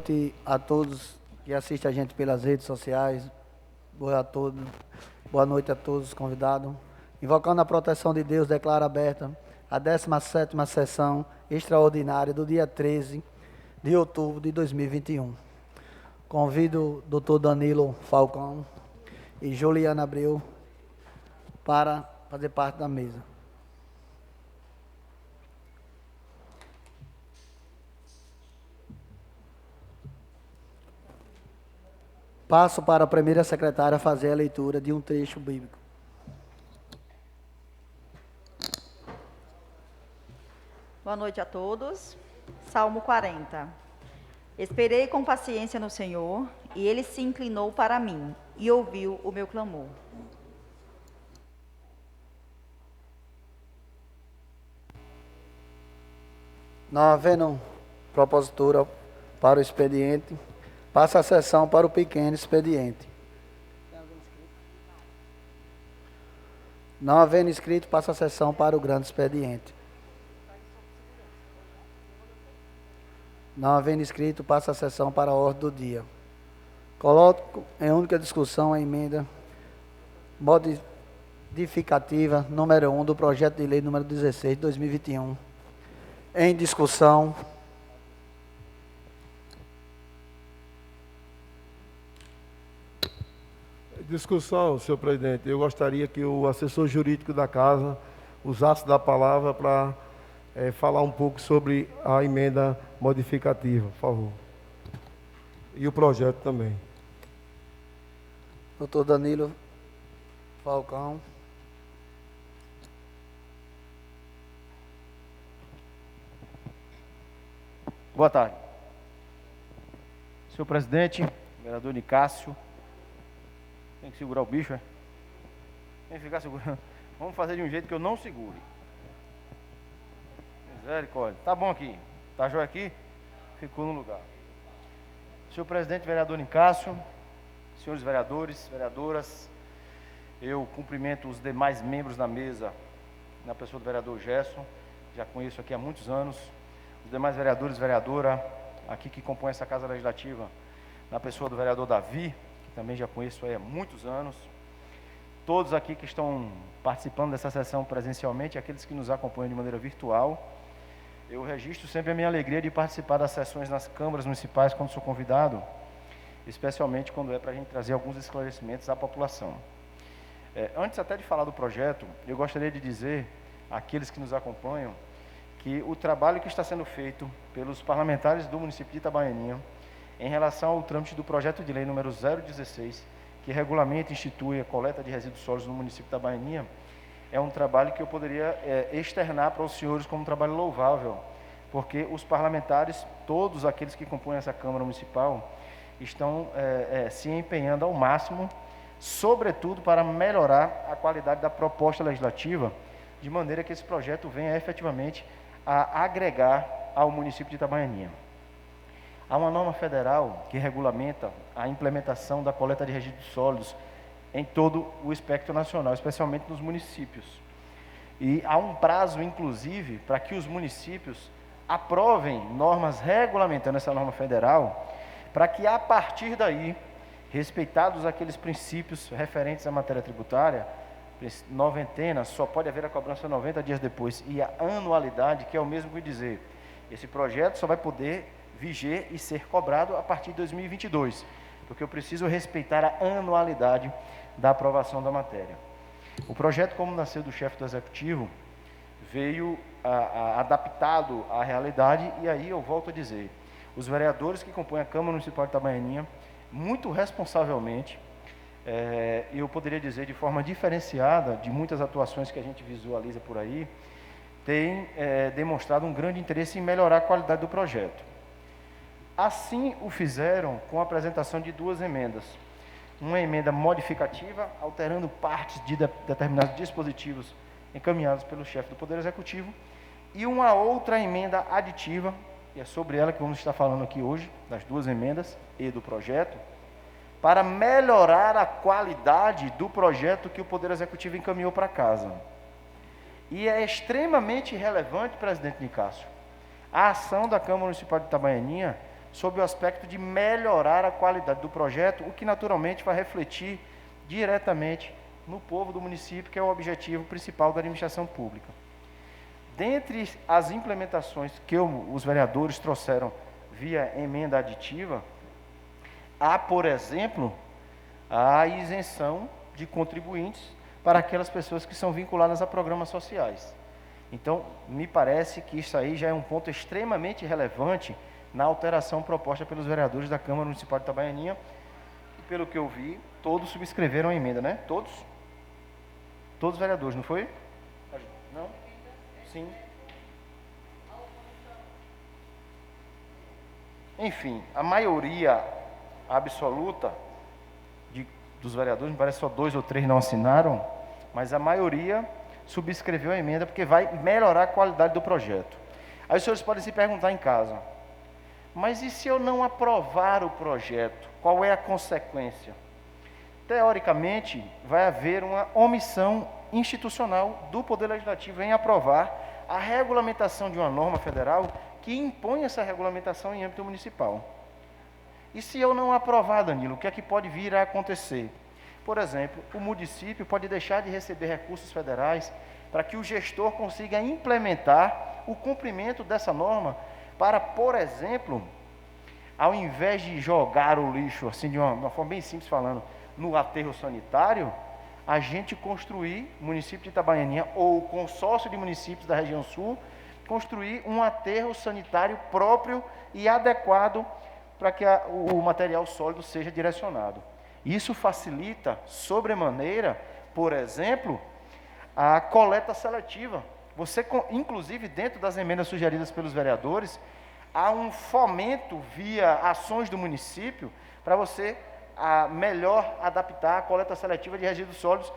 noite a todos que assistem a gente pelas redes sociais. Boa noite a todos os convidados. Invocando a proteção de Deus, declaro aberta a 17ª sessão extraordinária do dia 13 de outubro de 2021. Convido o Dr. Danilo Falcão e Juliana Abreu para fazer parte da mesa. Passo para a primeira secretária fazer a leitura de um trecho bíblico. Boa noite a todos. Salmo 40. Esperei com paciência no Senhor, e Ele se inclinou para mim, e ouviu o meu clamor. Não havendo propositura para o expediente, passa a sessão para o pequeno expediente. Não havendo inscrito, passa a sessão para o grande expediente. Não havendo inscrito, passa a sessão para a ordem do dia. Coloco em única discussão a emenda modificativa número 1 do projeto de lei número 16 de 2021. Em discussão. Discussão, senhor presidente. Eu gostaria que o assessor jurídico da casa usasse da palavra para falar um pouco sobre a emenda modificativa, por favor. E o projeto também. Doutor Danilo Falcão. Boa tarde. Senhor presidente, vereador Nicásio. Tem que segurar o bicho, é? Tem que ficar segurando. Vamos fazer de um jeito que eu não segure. Misericórdia. Tá bom aqui. Tá jóia aqui? Ficou no lugar. Senhor presidente, vereador Nicásio, senhores vereadores, vereadoras, eu cumprimento os demais membros da mesa, na pessoa do vereador Gerson, já conheço aqui há muitos anos, os demais vereadores e vereadora aqui que compõem essa Casa Legislativa, na pessoa do vereador Davi, que também já conheço aí há muitos anos, todos aqui que estão participando dessa sessão presencialmente, aqueles que nos acompanham de maneira virtual. Eu registro sempre a minha alegria de participar das sessões nas câmaras municipais quando sou convidado, especialmente quando é para a gente trazer alguns esclarecimentos à população. Antes até de falar do projeto, eu gostaria de dizer àqueles que nos acompanham que o trabalho que está sendo feito pelos parlamentares do município de Itabaianinha em relação ao trâmite do projeto de lei número 016, que regulamenta e institui a coleta de resíduos sólidos no município de Itabaianinha, é um trabalho que eu poderia externar para os senhores como um trabalho louvável, porque os parlamentares, todos aqueles que compõem essa Câmara Municipal, estão se empenhando ao máximo, sobretudo para melhorar a qualidade da proposta legislativa, de maneira que esse projeto venha efetivamente a agregar ao município de Itabaianinha. Há uma norma federal que regulamenta a implementação da coleta de resíduos sólidos em todo o espectro nacional, especialmente nos municípios. E há um prazo, inclusive, para que os municípios aprovem normas regulamentando essa norma federal, para que, a partir daí, respeitados aqueles princípios referentes à matéria tributária, noventena, só pode haver a cobrança 90 dias depois, e a anualidade, que é o mesmo que dizer, esse projeto só vai poder viger e ser cobrado a partir de 2022, porque eu preciso respeitar a anualidade da aprovação da matéria. O projeto, como nasceu do chefe do Executivo, veio adaptado à realidade, e aí eu volto a dizer, os vereadores que compõem a Câmara Municipal de Itabaianinha, muito responsavelmente, eu poderia dizer de forma diferenciada de muitas atuações que a gente visualiza por aí, têm demonstrado um grande interesse em melhorar a qualidade do projeto. Assim o fizeram com a apresentação de duas emendas. Uma emenda modificativa, alterando partes de determinados dispositivos encaminhados pelo chefe do Poder Executivo, e uma outra emenda aditiva, e é sobre ela que vamos estar falando aqui hoje, das duas emendas e do projeto, para melhorar a qualidade do projeto que o Poder Executivo encaminhou para casa. E é extremamente relevante, presidente Nicásio, a ação da Câmara Municipal de Itabaianinha sob o aspecto de melhorar a qualidade do projeto, o que naturalmente vai refletir diretamente no povo do município, que é o objetivo principal da administração pública. Dentre as implementações que os vereadores trouxeram via emenda aditiva, há, por exemplo, a isenção de contribuintes para aquelas pessoas que são vinculadas a programas sociais. Então, me parece que isso aí já é um ponto extremamente relevante na alteração proposta pelos vereadores da Câmara Municipal de Itabaianinha. E, pelo que eu vi, todos subscreveram a emenda, né? Todos? Todos os vereadores, não foi? Não? Sim. Enfim, a maioria absoluta dos vereadores, me parece só 2 ou 3 não assinaram, mas a maioria subscreveu a emenda porque vai melhorar a qualidade do projeto. Aí os senhores podem se perguntar em casa, mas e se eu não aprovar o projeto? Qual é a consequência? Teoricamente, vai haver uma omissão institucional do Poder Legislativo em aprovar a regulamentação de uma norma federal que impõe essa regulamentação em âmbito municipal. E se eu não aprovar, Danilo, o que é que pode vir a acontecer? Por exemplo, o município pode deixar de receber recursos federais para que o gestor consiga implementar o cumprimento dessa norma para, por exemplo, ao invés de jogar o lixo, assim, de uma forma bem simples falando, no aterro sanitário, a gente construir, o município de Itabaianinha ou o consórcio de municípios da região sul, construir um aterro sanitário próprio e adequado para que o material sólido seja direcionado. Isso facilita, sobremaneira, por exemplo, a coleta seletiva. Você, inclusive, dentro das emendas sugeridas pelos vereadores, há um fomento via ações do município para você melhor adaptar a coleta seletiva de resíduos sólidos,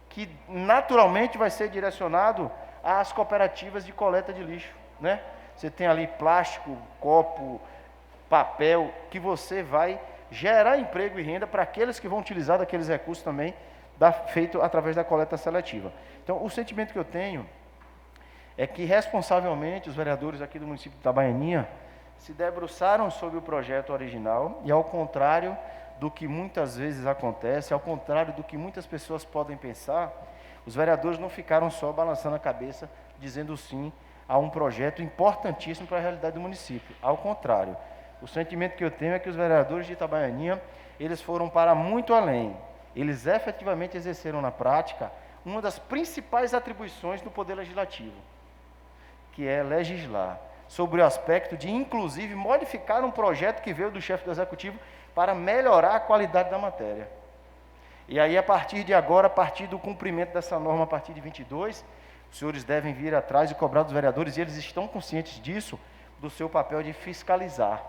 que naturalmente vai ser direcionado às cooperativas de coleta de lixo, né? Você tem ali plástico, copo, papel, que você vai gerar emprego e renda para aqueles que vão utilizar daqueles recursos também, feito através da coleta seletiva. Então, o sentimento que eu tenho é que, responsavelmente, os vereadores aqui do município de Itabaianinha se debruçaram sobre o projeto original e, ao contrário do que muitas vezes acontece, ao contrário do que muitas pessoas podem pensar, os vereadores não ficaram só balançando a cabeça, dizendo sim a um projeto importantíssimo para a realidade do município. Ao contrário, o sentimento que eu tenho é que os vereadores de Itabaianinha, eles foram para muito além. Eles efetivamente exerceram na prática uma das principais atribuições do Poder Legislativo, que é legislar, sobre o aspecto de, inclusive, modificar um projeto que veio do chefe do Executivo para melhorar a qualidade da matéria. E aí, a partir de agora, a partir do cumprimento dessa norma, a partir de 22, os senhores devem vir atrás e cobrar dos vereadores, e eles estão conscientes disso, do seu papel de fiscalizar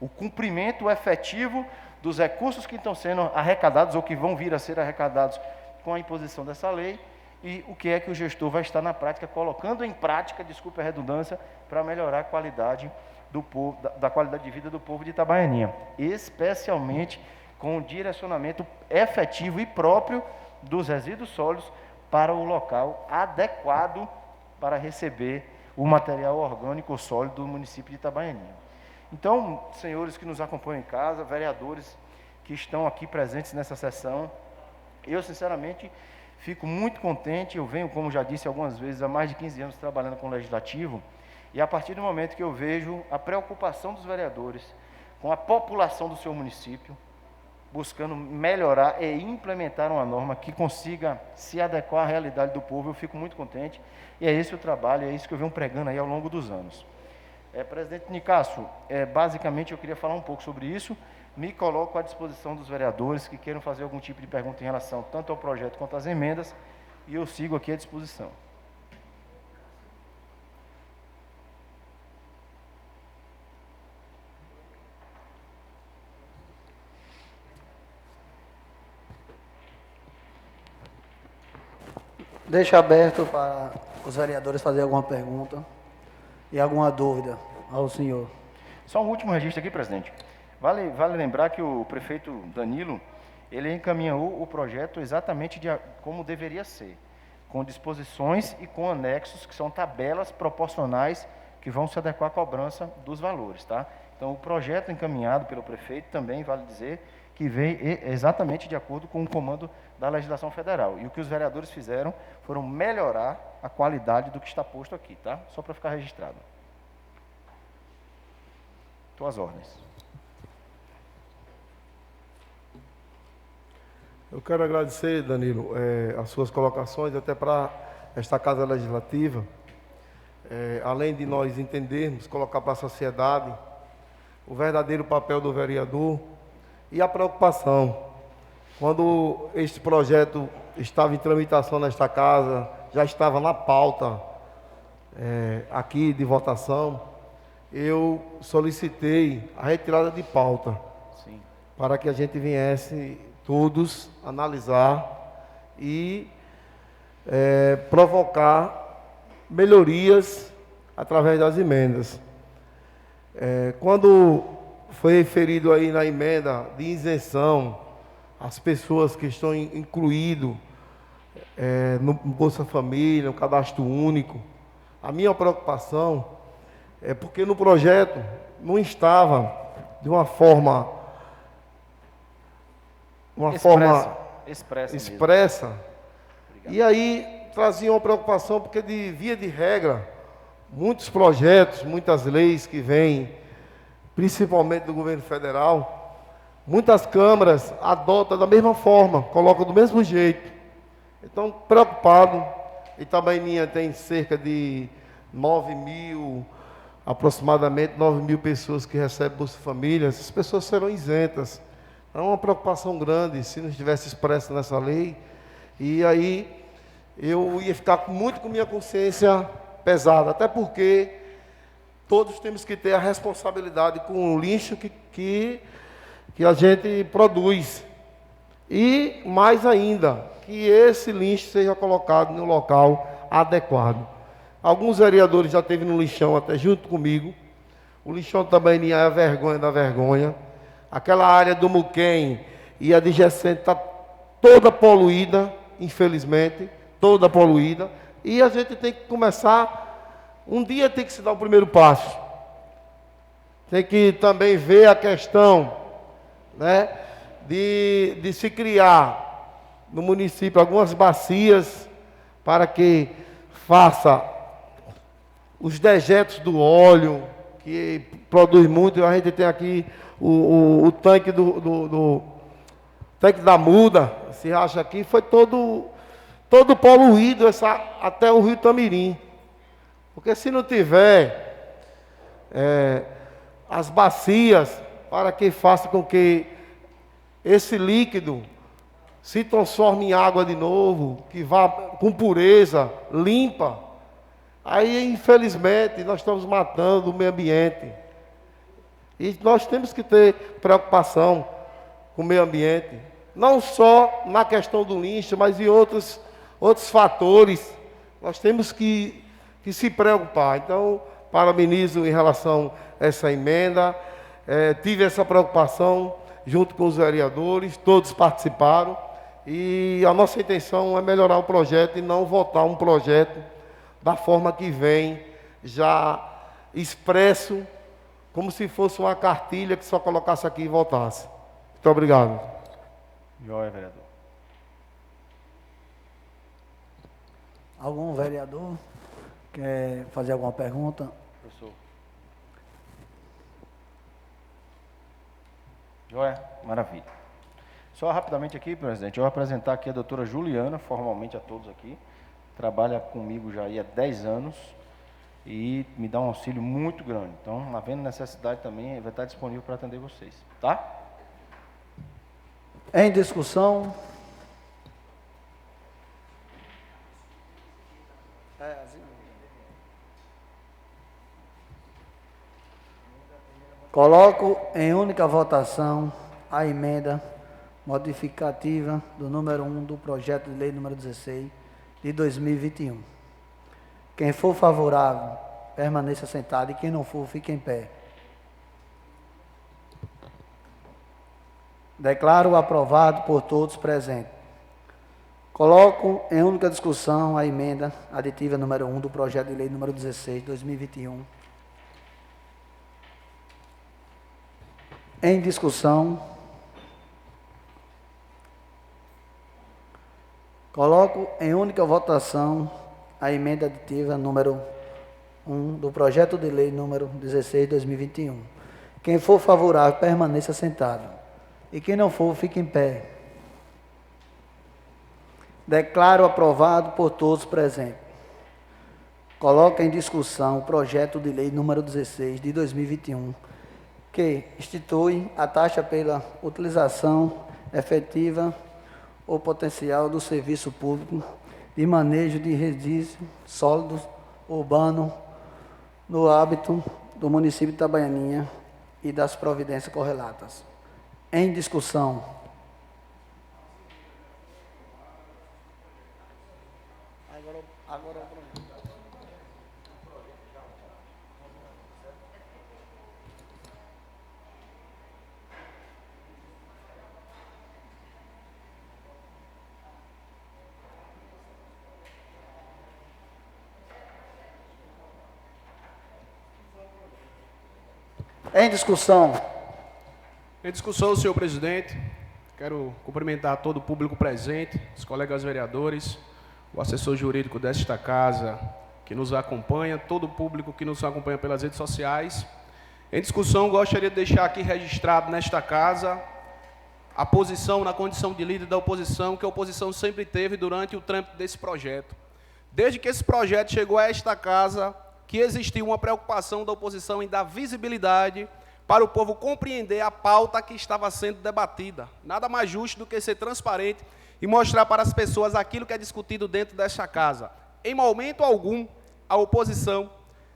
o cumprimento efetivo dos recursos que estão sendo arrecadados ou que vão vir a ser arrecadados com a imposição dessa lei, e o que é que o gestor vai estar na prática, colocando em prática, desculpe a redundância, para melhorar a qualidade do povo, da qualidade de vida do povo de Itabaianinha, especialmente com o direcionamento efetivo e próprio dos resíduos sólidos para o local adequado para receber o material orgânico sólido do município de Itabaianinha. Então, senhores que nos acompanham em casa, vereadores que estão aqui presentes nessa sessão, eu, sinceramente, fico muito contente. Eu venho, como já disse algumas vezes, há mais de 15 anos trabalhando com o Legislativo, e a partir do momento que eu vejo a preocupação dos vereadores com a população do seu município, buscando melhorar e implementar uma norma que consiga se adequar à realidade do povo, eu fico muito contente, e é esse o trabalho, é isso que eu venho pregando aí ao longo dos anos. Presidente Nicásio, basicamente eu queria falar um pouco sobre isso, me coloco à disposição dos vereadores que queiram fazer algum tipo de pergunta em relação tanto ao projeto quanto às emendas, e eu sigo aqui à disposição. Deixa aberto para os vereadores fazerem alguma pergunta e alguma dúvida ao senhor. Só um último registro aqui, presidente. Vale lembrar que o prefeito Danilo, ele encaminhou o projeto exatamente como deveria ser, com disposições e com anexos, que são tabelas proporcionais que vão se adequar à cobrança dos valores, tá? Então, o projeto encaminhado pelo prefeito também, vale dizer, que veio exatamente de acordo com o comando da legislação federal. E o que os vereadores fizeram foram melhorar a qualidade do que está posto aqui, tá? Só para ficar registrado. Tuas ordens. Eu quero agradecer, Danilo, as suas colocações, até para esta Casa Legislativa, além de nós entendermos, colocar para a sociedade o verdadeiro papel do vereador e a preocupação. Quando este projeto estava em tramitação nesta casa, já estava na pauta aqui de votação, eu solicitei a retirada de pauta, Sim. para que a gente viesse todos analisar e provocar melhorias através das emendas. Quando foi referido aí na emenda de isenção as pessoas que estão incluídas no Bolsa Família, no Cadastro Único, a minha preocupação é porque no projeto não estava de uma forma expressa. E aí trazia uma preocupação, porque de via de regra, muitos projetos, muitas leis que vêm, principalmente do governo federal, muitas câmaras adotam da mesma forma, colocam do mesmo jeito. Então, preocupado, e também minha tem cerca de 9 mil, aproximadamente 9 mil pessoas que recebem Bolsa Família, essas pessoas serão isentas. É uma preocupação grande se não estivesse expresso nessa lei. E aí eu ia ficar muito com minha consciência pesada, até porque todos temos que ter a responsabilidade com o lixo que a gente produz. E mais ainda, que esse lixo seja colocado no local adequado. Alguns vereadores já esteve no lixão até junto comigo. O lixão também é a vergonha da vergonha. Aquela área do Muquem e a adjacente está toda poluída, infelizmente, toda poluída. E a gente tem que começar, um dia tem que se dar o primeiro passo. Tem que também ver a questão, né, de se criar no município algumas bacias para que faça os dejetos do óleo, que produz muito. A gente tem aqui o tanque tanque da muda, se acha aqui, foi todo poluído, até o rio Tamirim. Porque se não tiver as bacias para que faça com que esse líquido se transforme em água de novo, que vá com pureza, limpa, aí infelizmente nós estamos matando o meio ambiente. E nós temos que ter preocupação com o meio ambiente, não só na questão do lixo, mas em outros fatores. Nós temos que se preocupar. Então, parabenizo em relação a essa emenda. Tive essa preocupação junto com os vereadores, todos participaram. E a nossa intenção é melhorar o projeto e não votar um projeto da forma que vem, já expresso, como se fosse uma cartilha que só colocasse aqui e votasse. Muito obrigado. Joia, vereador. Algum vereador quer fazer alguma pergunta? Professor. Joia? Maravilha. Só rapidamente aqui, presidente, eu vou apresentar aqui a doutora Juliana, formalmente a todos aqui. Trabalha comigo já há 10 anos e me dá um auxílio muito grande. Então, havendo necessidade também, vai estar disponível para atender vocês, tá? Em discussão. Coloco em única votação a emenda modificativa do número 1 do projeto de lei número 16 de 2021. Quem for favorável, permaneça sentado, e quem não for, fique em pé. Declaro aprovado por todos presentes. Coloco em única discussão a emenda aditiva número 1 do projeto de lei número 16 de 2021. Em discussão. Coloco em única votação a emenda aditiva número 1 do projeto de lei número 16 de 2021. Quem for favorável, permaneça sentado. E quem não for, fique em pé. Declaro aprovado por todos presentes. Coloco em discussão o projeto de lei número 16 de 2021, que institui a taxa pela utilização efetiva ou potencial do serviço público de manejo de resíduos sólidos urbanos no âmbito do município de Itabaianinha e das providências correlatas. Em discussão. Em discussão. Em discussão, senhor presidente, quero cumprimentar todo o público presente, os colegas vereadores, o assessor jurídico desta casa que nos acompanha, todo o público que nos acompanha pelas redes sociais. Em discussão, gostaria de deixar aqui registrado nesta casa a posição, na condição de líder da oposição, que a oposição sempre teve durante o trâmite desse projeto. Desde que esse projeto chegou a esta casa, que existiu uma preocupação da oposição em dar visibilidade para o povo compreender a pauta que estava sendo debatida. Nada mais justo do que ser transparente e mostrar para as pessoas aquilo que é discutido dentro desta casa. Em momento algum, a oposição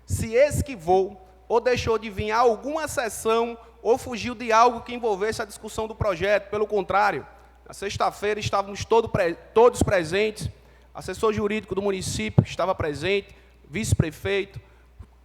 se esquivou ou deixou de vir a alguma sessão ou fugiu de algo que envolvesse a discussão do projeto. Pelo contrário, na sexta-feira estávamos todos presentes, assessor jurídico do município estava presente, vice-prefeito,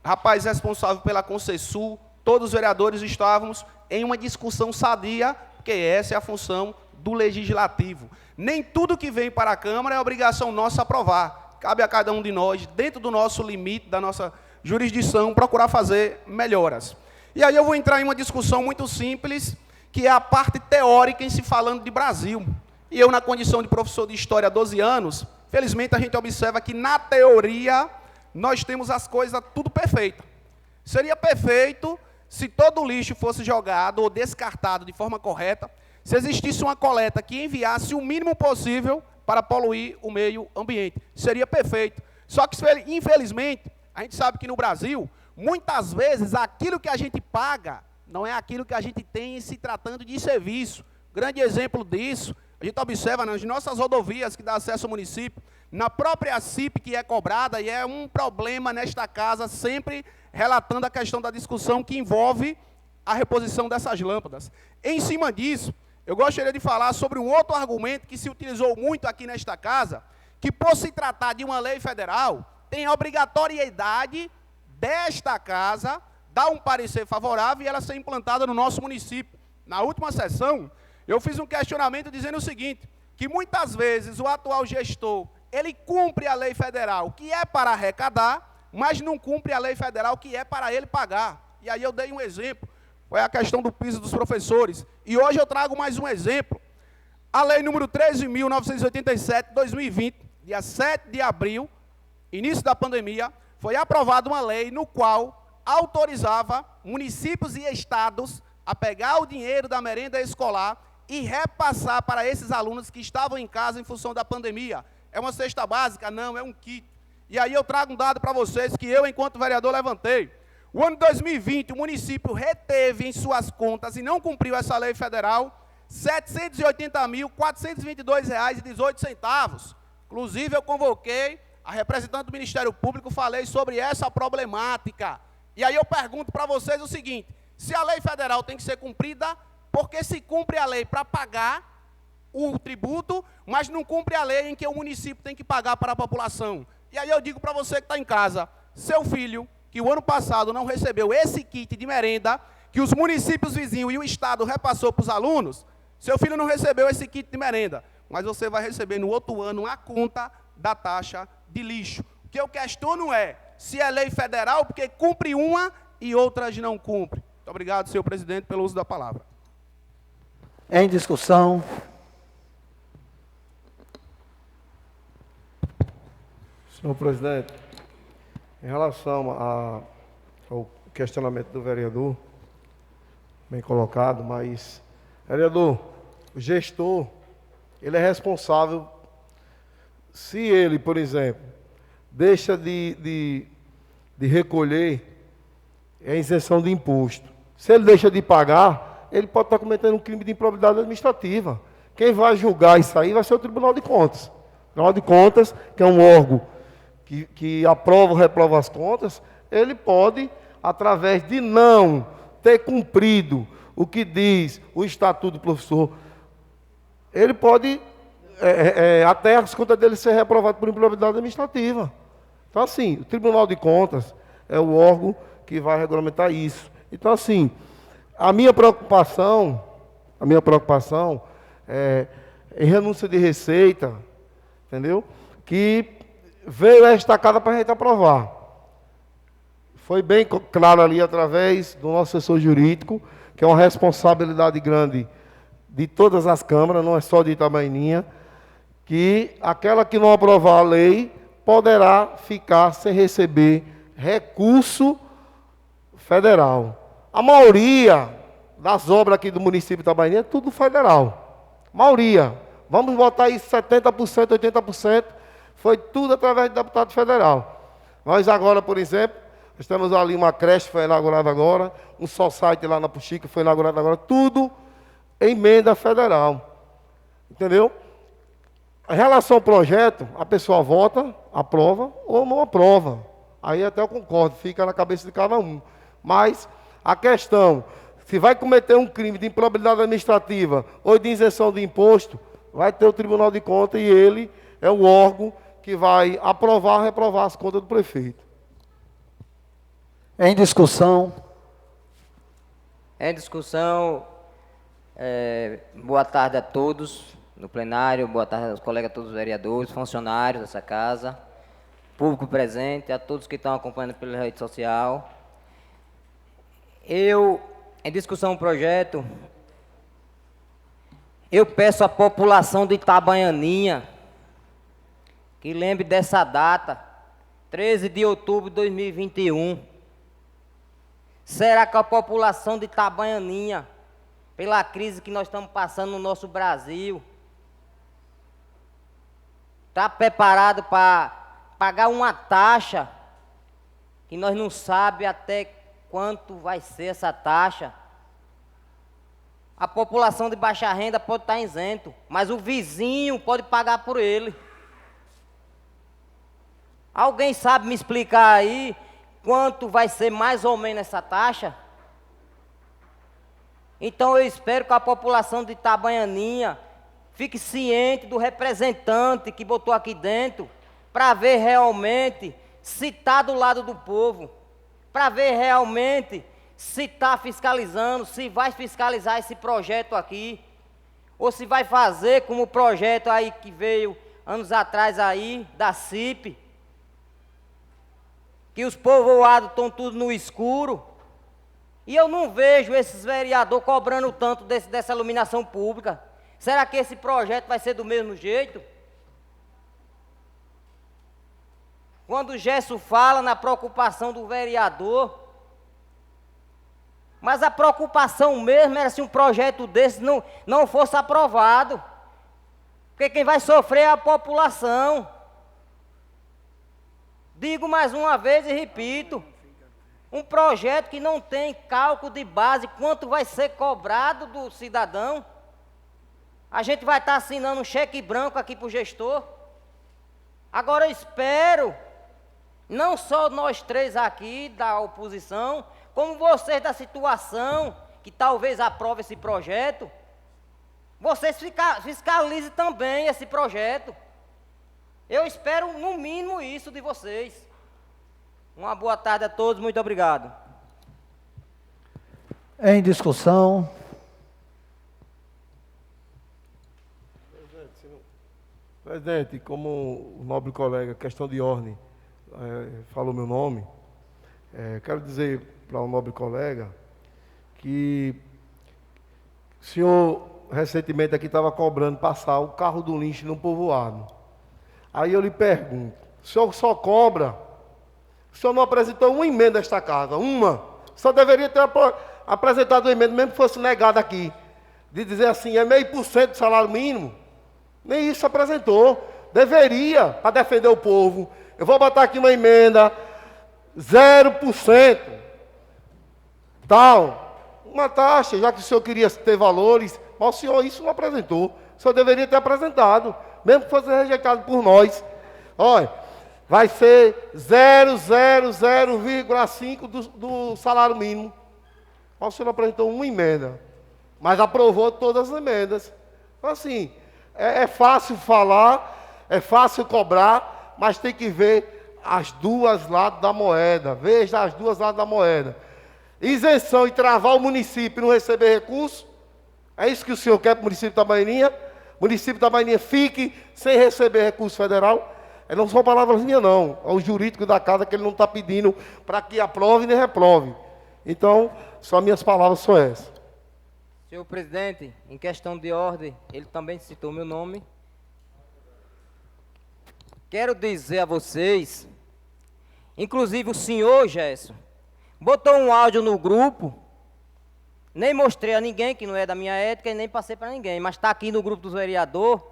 rapaz responsável pela Concessul, todos os vereadores estávamos em uma discussão sadia, porque essa é a função do Legislativo. Nem tudo que vem para a Câmara é obrigação nossa aprovar. Cabe a cada um de nós, dentro do nosso limite, da nossa jurisdição, procurar fazer melhoras. E aí eu vou entrar em uma discussão muito simples, que é a parte teórica em se falando de Brasil. E eu, na condição de professor de História há 12 anos, felizmente a gente observa que, na teoria, nós temos as coisas tudo perfeita. Seria perfeito se todo o lixo fosse jogado ou descartado de forma correta, se existisse uma coleta que enviasse o mínimo possível para poluir o meio ambiente. Seria perfeito. Só que, infelizmente, a gente sabe que no Brasil, muitas vezes, aquilo que a gente paga não é aquilo que a gente tem se tratando de serviço. Grande exemplo disso, a gente observa nas nossas rodovias que dá acesso ao município, na própria CIP que é cobrada, e é um problema nesta casa, sempre relatando a questão da discussão que envolve a reposição dessas lâmpadas. Em cima disso, eu gostaria de falar sobre um outro argumento que se utilizou muito aqui nesta casa, que por se tratar de uma lei federal, tem a obrigatoriedade desta casa dar um parecer favorável e ela ser implantada no nosso município. Na última sessão, eu fiz um questionamento dizendo o seguinte, que muitas vezes o atual gestor, ele cumpre a lei federal, que é para arrecadar, mas não cumpre a lei federal, que é para ele pagar. E aí eu dei um exemplo, foi a questão do piso dos professores. E hoje eu trago mais um exemplo. A lei número 13.987, 2020, dia 7 de abril, início da pandemia, foi aprovada uma lei no qual autorizava municípios e estados a pegar o dinheiro da merenda escolar e repassar para esses alunos que estavam em casa em função da pandemia. É uma cesta básica? Não, é um kit. E aí eu trago um dado para vocês que eu, enquanto vereador, levantei. O ano 2020, o município reteve em suas contas e não cumpriu essa lei federal R$ 780.422,18. Inclusive, eu convoquei a representante do Ministério Público, falei sobre essa problemática. E aí eu pergunto para vocês o seguinte, se a lei federal tem que ser cumprida, por que se cumpre a lei para pagar o tributo, mas não cumpre a lei em que o município tem que pagar para a população? E aí eu digo para você que está em casa, seu filho, que o ano passado não recebeu esse kit de merenda, que os municípios vizinhos e o Estado repassou para os alunos, seu filho não recebeu esse kit de merenda, mas você vai receber no outro ano a conta da taxa de lixo. O que eu questiono é, se é lei federal, porque cumpre uma e outras não cumprem. Muito obrigado, senhor presidente, pelo uso da palavra. Em discussão. Senhor presidente, em relação ao questionamento do vereador, bem colocado, mas, vereador, o gestor, ele é responsável, se ele, por exemplo, deixa de recolher, é isenção de imposto. Se ele deixa de pagar, ele pode estar cometendo um crime de improbidade administrativa. Quem vai julgar isso aí vai ser o Tribunal de Contas. O Tribunal de Contas, que é um órgão que aprova ou reprova as contas, ele pode, através de não ter cumprido o que diz o Estatuto do Professor, ele pode, até as contas dele ser reprovado por improbidade administrativa. Então, assim, o Tribunal de Contas é o órgão que vai regulamentar isso. Então, assim, a minha preocupação é em renúncia de receita, entendeu? Que veio esta casa para a gente aprovar. Foi bem claro ali através do nosso assessor jurídico, que é uma responsabilidade grande de todas as câmaras, não é só de Itabaininha, que aquela que não aprovar a lei poderá ficar sem receber recurso federal. A maioria das obras aqui do município de Itabaininha é tudo federal. Maioria. Vamos botar aí 70%, 80%. Foi tudo através de deputado federal. Nós agora, por exemplo, nós temos ali uma creche que foi inaugurada agora, um society lá na Puxica foi inaugurado agora, tudo emenda federal. Entendeu? Em relação ao projeto, a pessoa vota, aprova ou não aprova. Aí até eu concordo, fica na cabeça de cada um. Mas a questão, se vai cometer um crime de improbidade administrativa ou de isenção de imposto, vai ter o Tribunal de Contas e ele é o órgão que vai aprovar ou reprovar as contas do prefeito. Em discussão. Em discussão, boa tarde a todos no plenário, boa tarde aos colegas, todos os vereadores, funcionários dessa casa, público presente, a todos que estão acompanhando pela rede social. Em discussão o projeto, eu peço à população de Itabaianinha que lembre dessa data, 13 de outubro de 2021. Será que a população de Itabaianinha, pela crise que nós estamos passando no nosso Brasil, está preparado para pagar uma taxa que nós não sabemos até quanto vai ser essa taxa? A população de baixa renda pode estar isento, mas o vizinho pode pagar por ele. Alguém sabe me explicar aí quanto vai ser mais ou menos essa taxa? Então eu espero que a população de Itabaianinha fique ciente do representante que botou aqui dentro, para ver realmente se está do lado do povo, para ver realmente se está fiscalizando, se vai fiscalizar esse projeto aqui, ou se vai fazer como o projeto aí que veio anos atrás aí, da CIP, que os povoados estão tudo no escuro, e eu não vejo esses vereadores cobrando tanto dessa iluminação pública. Será que esse projeto vai ser do mesmo jeito? Quando o Gesso fala na preocupação do vereador, mas a preocupação mesmo era se um projeto desse não fosse aprovado, porque quem vai sofrer é a população. Digo mais uma vez e repito, um projeto que não tem cálculo de base, quanto vai ser cobrado do cidadão, a gente vai estar assinando um cheque branco aqui para o gestor. Agora eu espero, não só nós três aqui da oposição, como vocês da situação, que talvez aprove esse projeto, vocês fiscalizem também esse projeto. Eu espero no mínimo isso de vocês. Uma boa tarde a todos, muito obrigado. Em discussão. Presidente, como o nobre colega, questão de ordem, falou meu nome, quero dizer para o nobre colega que o senhor recentemente aqui estava cobrando passar o carro do lixo no povoado. Aí eu lhe pergunto, o senhor só cobra? O senhor não apresentou uma emenda a esta casa, uma. Só deveria ter apresentado uma emenda, mesmo que fosse negada aqui, de dizer assim, é 0,5% do salário mínimo. Nem isso apresentou. Deveria, para defender o povo. Eu vou botar aqui uma emenda, 0%. Tal. Uma taxa, já que o senhor queria ter valores, mas o senhor isso não apresentou. O senhor deveria ter apresentado, mesmo que fosse rejeitado por nós. Olha, vai ser 0,5% do salário mínimo. Mas o senhor apresentou uma emenda, mas aprovou todas as emendas. Então, assim, é fácil falar, é fácil cobrar, mas tem que ver as duas lados da moeda. Veja as duas lados da moeda. Isenção e travar o município e não receber recurso. É isso que o senhor quer para o município de Itabaianinha? O município de Itabaianinha fique sem receber recurso federal? Não são palavras minhas, não. É o jurídico da casa que ele não está pedindo para que aprove nem reprove. Então, só minhas palavras são essas. Senhor presidente, em questão de ordem, ele também citou meu nome. Quero dizer a vocês, inclusive o senhor, Gerson, botou um áudio no grupo, nem mostrei a ninguém, que não é da minha ética, e nem passei para ninguém, mas está aqui no grupo dos vereadores,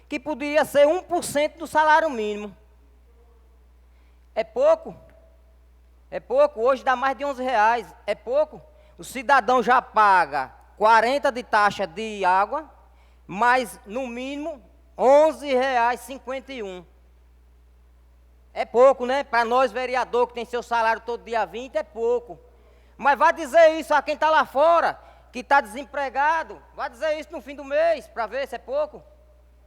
que poderia ser 1% do salário mínimo. É pouco? É pouco? Hoje dá mais de R$11. É pouco? O cidadão já paga 40 de taxa de água, mas no mínimo R$11,51. É pouco, né? Para nós, vereador, que tem seu salário todo dia 20, é pouco. Mas vai dizer isso a quem está lá fora, que está desempregado. Vai dizer isso no fim do mês, para ver se é pouco.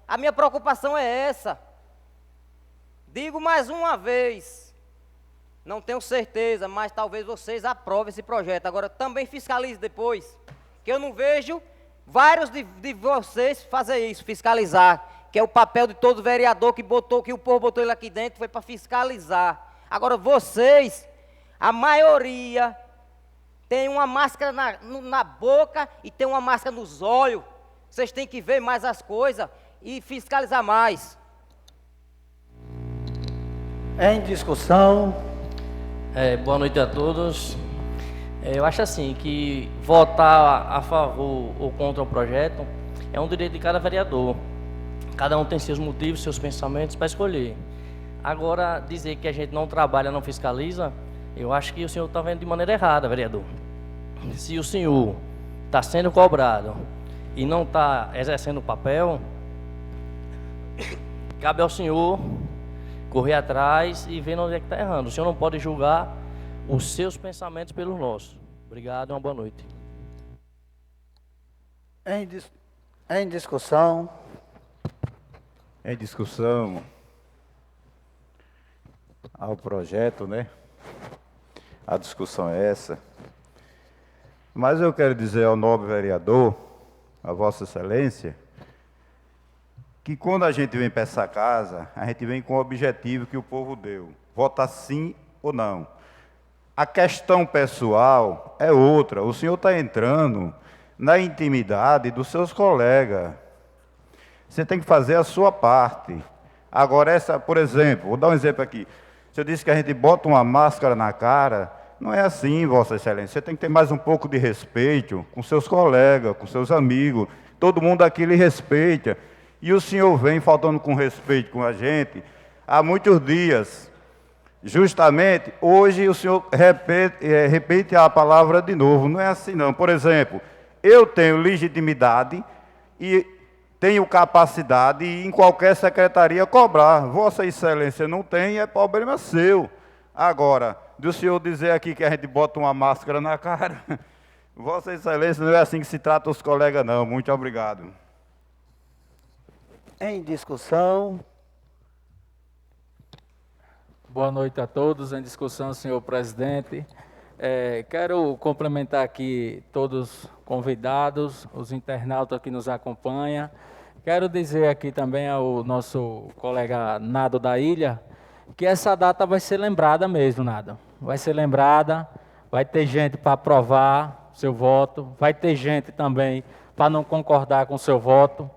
A minha preocupação é essa. Digo mais uma vez, não tenho certeza, mas talvez vocês aprovem esse projeto. Agora, também fiscalize depois, que eu não vejo vários de vocês fazer isso, fiscalizar, que é o papel de todo vereador que o povo botou ele aqui dentro, foi para fiscalizar. Agora, vocês, a maioria, tem uma máscara na boca e tem uma máscara nos olhos. Vocês têm que ver mais as coisas e fiscalizar mais. Em discussão. Boa noite a todos. Eu acho assim que votar a favor ou contra o projeto é um direito de cada vereador. Cada um tem seus motivos, seus pensamentos para escolher. Agora, dizer que a gente não trabalha, não fiscaliza, eu acho que o senhor está vendo de maneira errada, vereador. Se o senhor está sendo cobrado e não está exercendo o papel, cabe ao senhor correr atrás e ver onde é que está errando. O senhor não pode julgar os seus pensamentos pelos nossos. Obrigado e uma boa noite. Em discussão. Em discussão ao projeto, né? A discussão é essa. Mas eu quero dizer ao nobre vereador, a Vossa Excelência, que quando a gente vem para essa casa, a gente vem com o objetivo que o povo deu, votar sim ou não. A questão pessoal é outra. O senhor está entrando na intimidade dos seus colegas. Você tem que fazer a sua parte. Agora, por exemplo, vou dar um exemplo aqui. O senhor disse que a gente bota uma máscara na cara. Não é assim, Vossa Excelência. Você tem que ter mais um pouco de respeito com seus colegas, com seus amigos. Todo mundo aqui lhe respeita. E o senhor vem faltando com respeito com a gente há muitos dias. Justamente, hoje o senhor repete a palavra de novo. Não é assim, não. Por exemplo, eu tenho legitimidade e tenho capacidade de, em qualquer secretaria, cobrar. Vossa Excelência não tem, é problema seu. Agora, do senhor dizer aqui que a gente bota uma máscara na cara, Vossa Excelência, não é assim que se trata os colegas, não. Muito obrigado. Em discussão. Boa noite a todos. Em discussão, senhor presidente. Quero complementar aqui todos os convidados, os internautas que nos acompanham. Quero dizer aqui também ao nosso colega Nado da Ilha, que essa data vai ser lembrada mesmo, Nado. Vai ser lembrada, vai ter gente para aprovar seu voto, vai ter gente também para não concordar com o seu voto,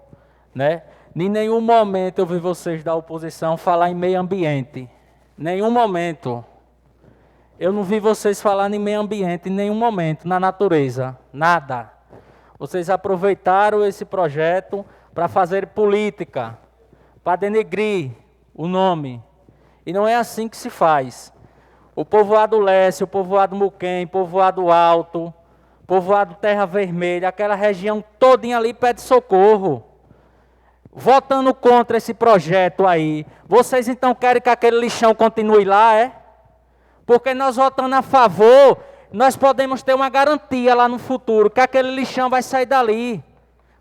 né? Em nenhum momento eu vi vocês da oposição falar em meio ambiente. Nenhum momento. Eu não vi vocês falar em meio ambiente, em nenhum momento, na natureza. Nada. Vocês aproveitaram esse projeto para fazer política, para denegrir o nome. E não é assim que se faz. O povoado Leste, o povoado Muquem, povoado Alto, povoado Terra Vermelha, aquela região todinha ali pede socorro. Votando contra esse projeto aí, vocês então querem que aquele lixão continue lá, é? Porque nós votando a favor, nós podemos ter uma garantia lá no futuro, que aquele lixão vai sair dali,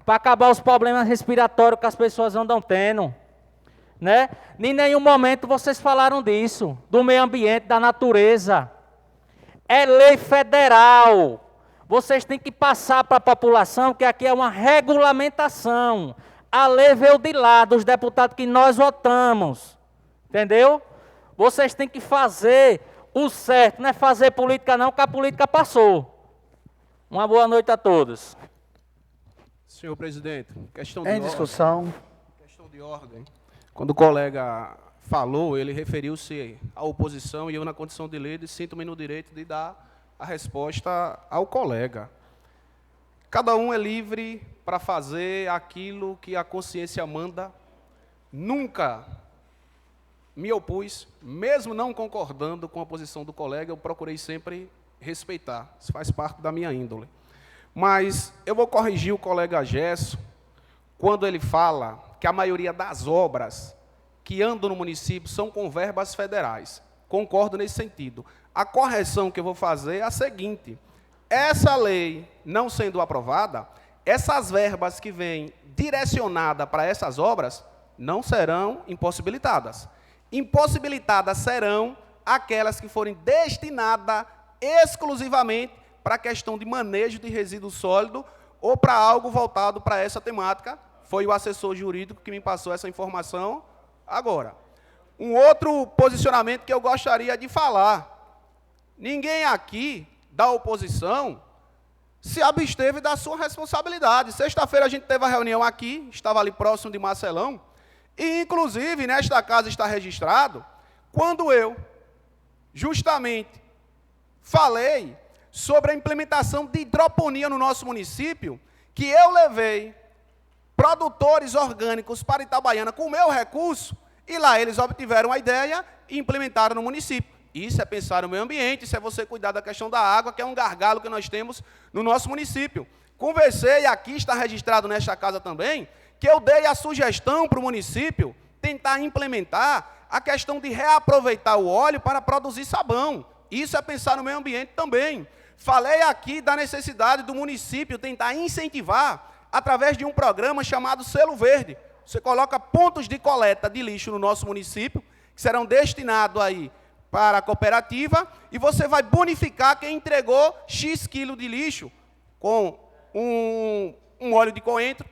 para acabar os problemas respiratórios que as pessoas andam tendo. Né? Em nenhum momento vocês falaram disso, do meio ambiente, da natureza. É lei federal. Vocês têm que passar para a população que aqui é uma regulamentação. A lei veio de lá, dos deputados que nós votamos. Entendeu? Vocês têm que fazer o certo, não é fazer política não, porque a política passou. Uma boa noite a todos. Senhor presidente, questão de Em ordem. discussão. Questão de ordem. Quando o colega falou, ele referiu-se à oposição e eu, na condição de líder, sinto-me no direito de dar a resposta ao colega. Cada um é livre para fazer aquilo que a consciência manda. Nunca me opus, mesmo não concordando com a posição do colega, eu procurei sempre respeitar. Isso faz parte da minha índole. Mas eu vou corrigir o colega Gesso quando ele fala que a maioria das obras que andam no município são com verbas federais. Concordo nesse sentido. A correção que eu vou fazer é a seguinte: essa lei não sendo aprovada, essas verbas que vêm direcionadas para essas obras não serão impossibilitadas. Impossibilitadas serão aquelas que forem destinadas exclusivamente para a questão de manejo de resíduo sólido ou para algo voltado para essa temática. Foi o assessor jurídico que me passou essa informação agora. Um outro posicionamento que eu gostaria de falar. Ninguém aqui da oposição se absteve da sua responsabilidade. Sexta-feira a gente teve a reunião aqui, estava ali próximo de Marcelão, e inclusive nesta casa está registrado, quando eu justamente falei sobre a implementação de hidroponia no nosso município, que eu levei produtores orgânicos para Itabaiana com o meu recurso, e lá eles obtiveram a ideia e implementaram no município. Isso é pensar no meio ambiente, isso é você cuidar da questão da água, que é um gargalo que nós temos no nosso município. Conversei, aqui está registrado nesta casa também, que eu dei a sugestão para o município tentar implementar a questão de reaproveitar o óleo para produzir sabão. Isso é pensar no meio ambiente também. Falei aqui da necessidade do município tentar incentivar através de um programa chamado Selo Verde. Você coloca pontos de coleta de lixo no nosso município, que serão destinados aí para a cooperativa, e você vai bonificar quem entregou X quilo de lixo com um óleo de coentro,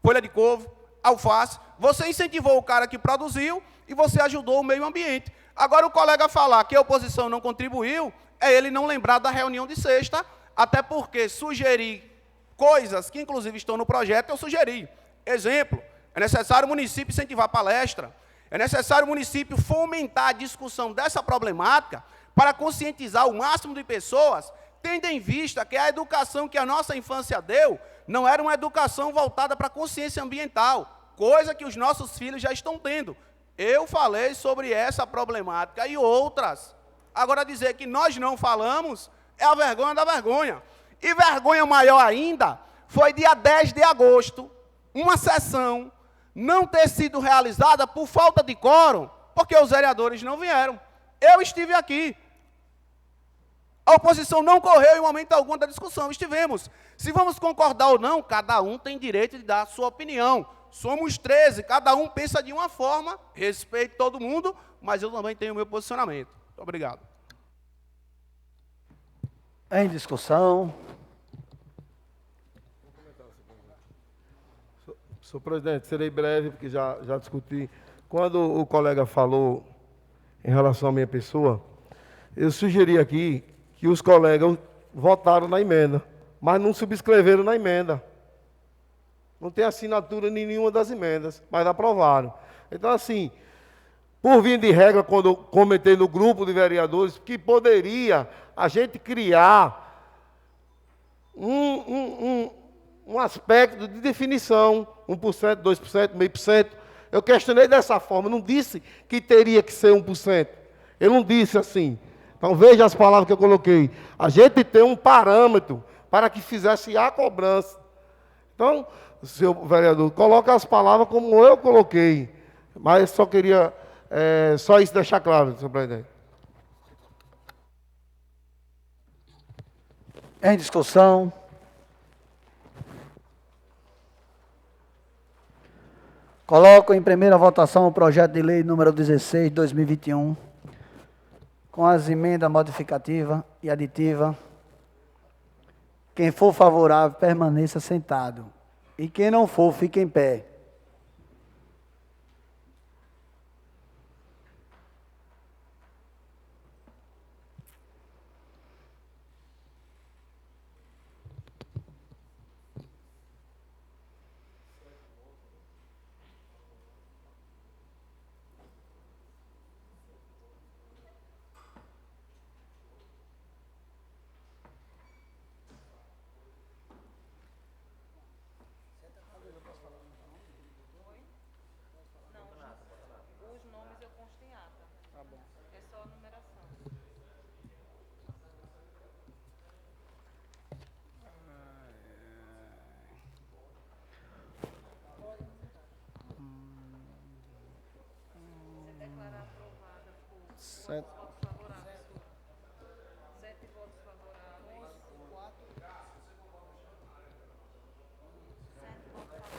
folha de couve, alface. Você incentivou o cara que produziu e você ajudou o meio ambiente. Agora o colega falar que a oposição não contribuiu, é ele não lembrar da reunião de sexta, até porque sugerir coisas que inclusive estão no projeto, eu sugeri. Exemplo, é necessário o município incentivar palestra, é necessário o município fomentar a discussão dessa problemática para conscientizar o máximo de pessoas, tendo em vista que a educação que a nossa infância deu não era uma educação voltada para a consciência ambiental, coisa que os nossos filhos já estão tendo. Eu falei sobre essa problemática e outras. Agora, dizer que nós não falamos é a vergonha da vergonha. E vergonha maior ainda foi dia 10 de agosto, uma sessão não ter sido realizada por falta de quórum, porque os vereadores não vieram. Eu estive aqui. A oposição não correu em momento algum da discussão, estivemos. Se vamos concordar ou não, cada um tem direito de dar a sua opinião. Somos 13, cada um pensa de uma forma, respeito todo mundo, mas eu também tenho o meu posicionamento. Muito obrigado. Em discussão. Senhor presidente, serei breve, porque já discuti. Quando o colega falou em relação à minha pessoa, eu sugeri aqui que os colegas votaram na emenda, mas não subscreveram na emenda. Não tem assinatura em nenhuma das emendas, mas aprovaram. Então, assim, por via de regra, quando eu comentei no grupo de vereadores, que poderia a gente criar um aspecto de definição, 1%, 2%, 0,5%. Eu questionei dessa forma, não disse que teria que ser 1%. Eu não disse assim. Então, veja as palavras que eu coloquei. A gente tem um parâmetro para que fizesse a cobrança. Então, senhor vereador, coloca as palavras como eu coloquei. Mas só queria, só isso deixar claro, senhor presidente. Em discussão. Coloco em primeira votação o projeto de lei número 16, 2021, com as emendas modificativa e aditiva. Quem for favorável, permaneça sentado. E quem não for, fique em pé.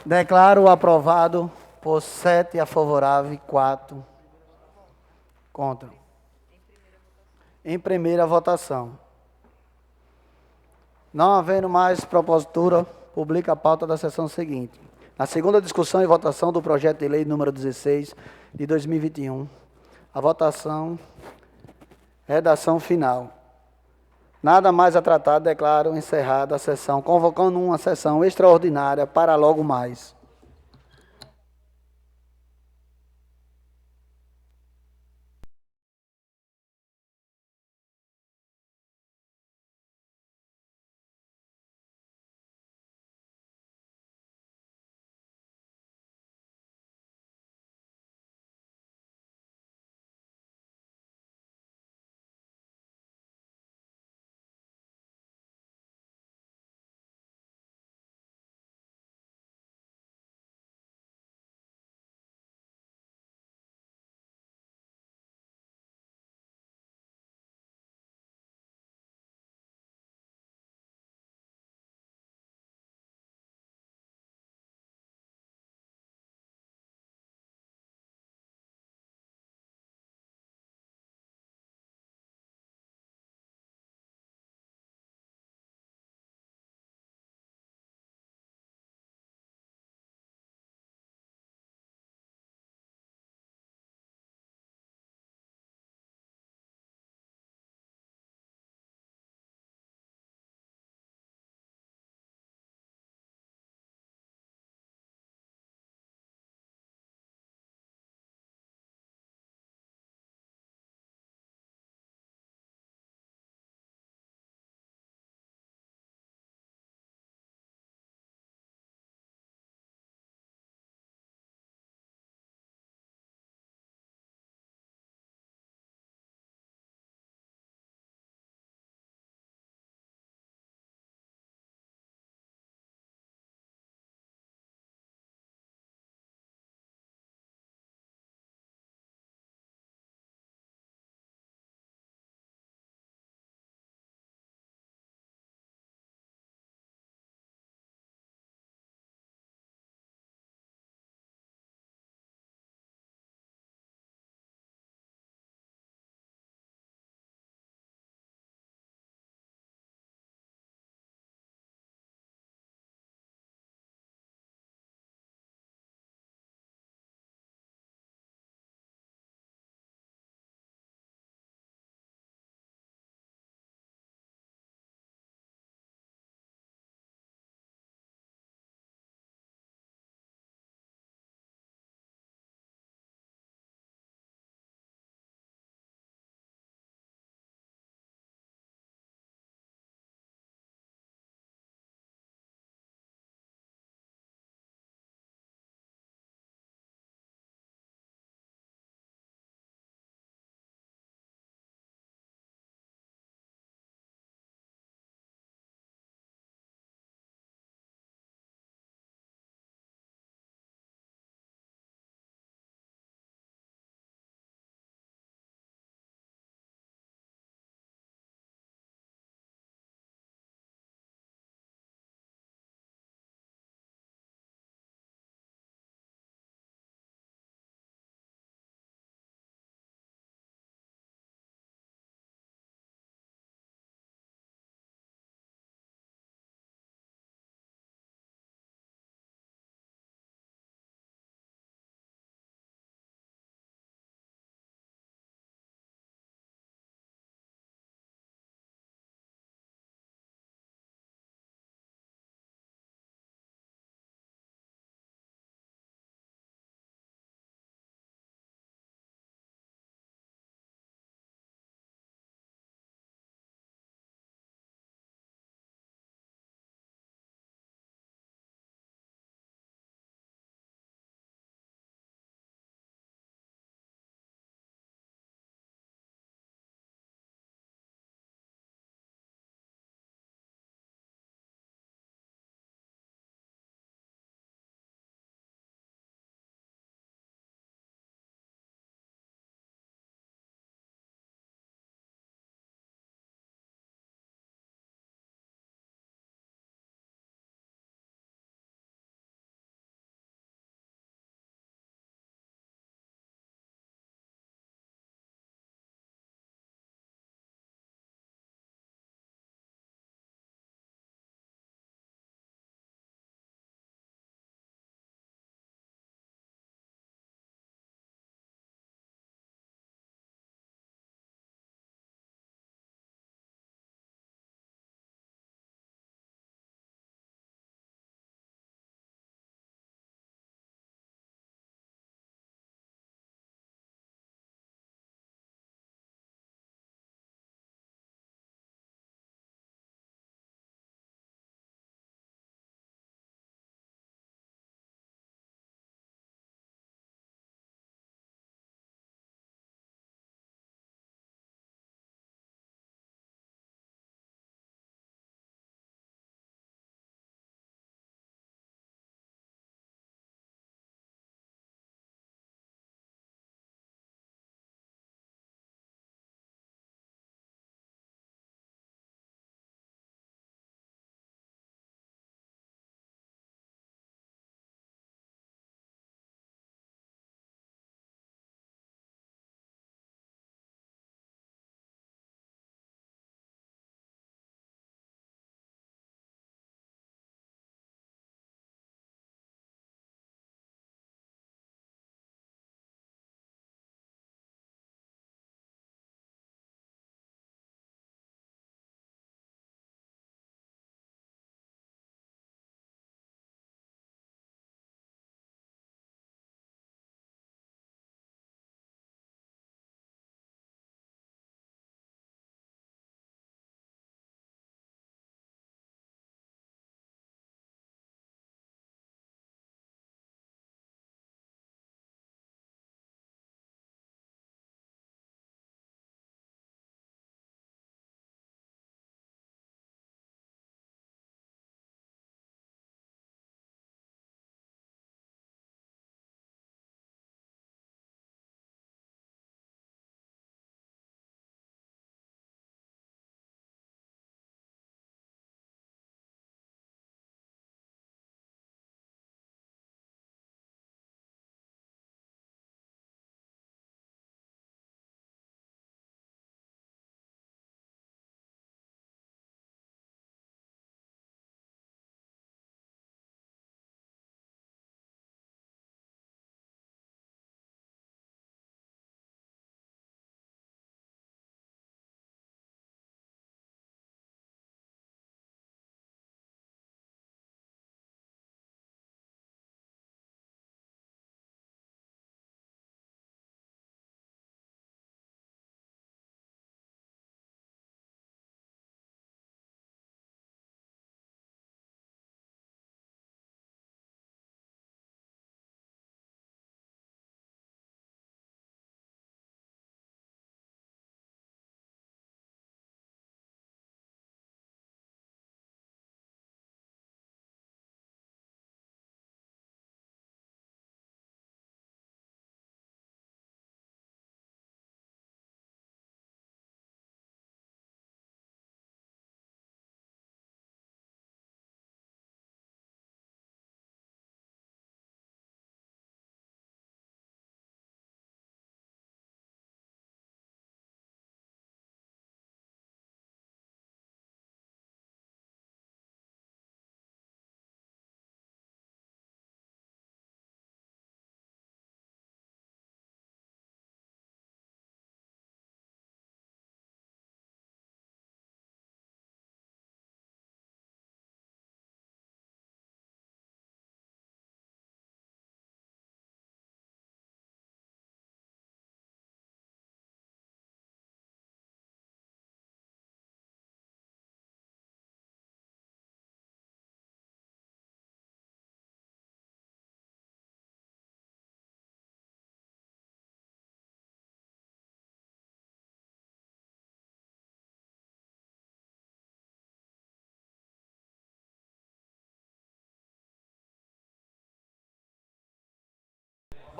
Declaro aprovado por 7 a favorável e 4 contra. Em primeira votação. Não havendo mais propositura, publica a pauta da sessão seguinte. Na segunda discussão e votação do projeto de lei número 16 de 2021, a votação, redação final. Nada mais a tratar, declaro encerrada a sessão, convocando uma sessão extraordinária para logo mais.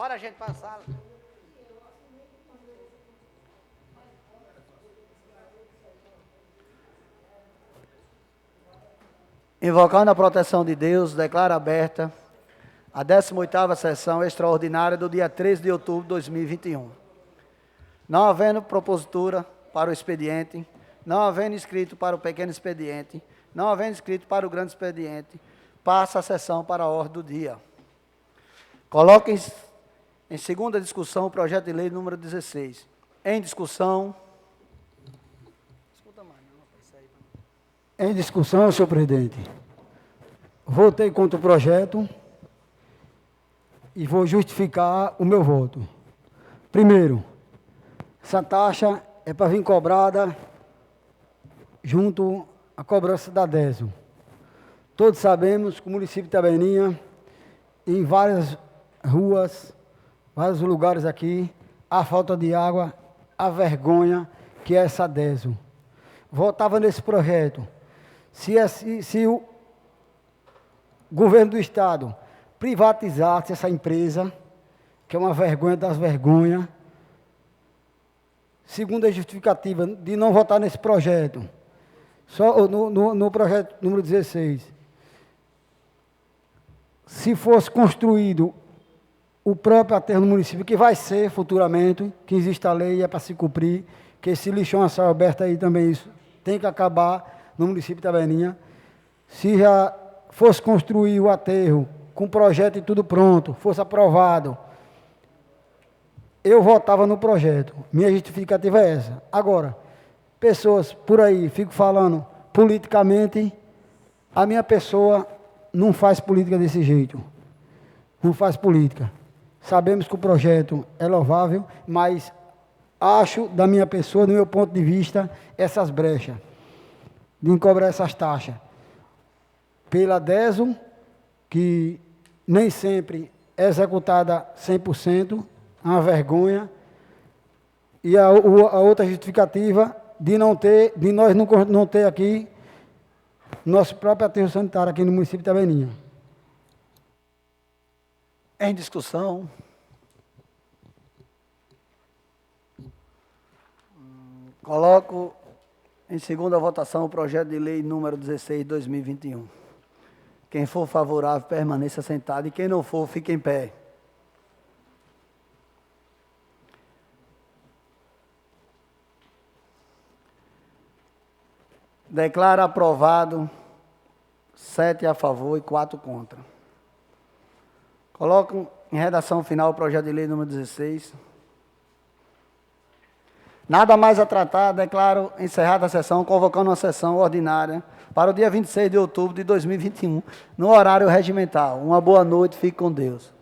Bora, gente, para a sala. Invocando a proteção de Deus, declaro aberta a 18ª sessão extraordinária do dia 13 de outubro de 2021. Não havendo propositura para o expediente, não havendo inscrito para o pequeno expediente, não havendo inscrito para o grande expediente, passa a sessão para a ordem do dia. Coloco em segunda discussão o projeto de lei número 16. Em discussão. Em discussão, senhor presidente. Votei contra o projeto e vou justificar o meu voto. Primeiro, essa taxa é para vir cobrada junto à cobrança da DESO. Todos sabemos que o município de Itabeninha, em várias ruas, vários lugares aqui, a falta de água, a vergonha que é essa DESO. Votava nesse projeto. Se o governo do Estado privatizasse essa empresa, que é uma vergonha das vergonhas, segundo a justificativa de não votar nesse projeto, só no projeto número 16, se fosse construído o próprio aterro no município, que vai ser futuramente, que existe a lei e é para se cumprir, que esse lixão a céu aberto aí também isso tem que acabar no município de Itabeninha. Se já fosse construir o aterro com projeto e tudo pronto, fosse aprovado, eu votava no projeto. Minha justificativa é essa. Agora, pessoas por aí ficam falando politicamente, a minha pessoa não faz política desse jeito. Não faz política. Sabemos que o projeto é louvável, mas acho, da minha pessoa, do meu ponto de vista, essas brechas de cobrar essas taxas pela DESO, que nem sempre é executada 100%, é uma vergonha, e a outra justificativa de nós não ter aqui nosso próprio aterro sanitário aqui no município de Itabeninha. Em discussão. Coloco em segunda votação o projeto de lei número 16 de 2021. Quem for favorável, permaneça sentado, e quem não for, fique em pé. Declaro aprovado 7 a favor e 4 contra. Coloco em redação final o projeto de lei número 16. Nada mais a tratar, declaro encerrada a sessão, convocando uma sessão ordinária para o dia 26 de outubro de 2021, no horário regimental. Uma boa noite, fique com Deus.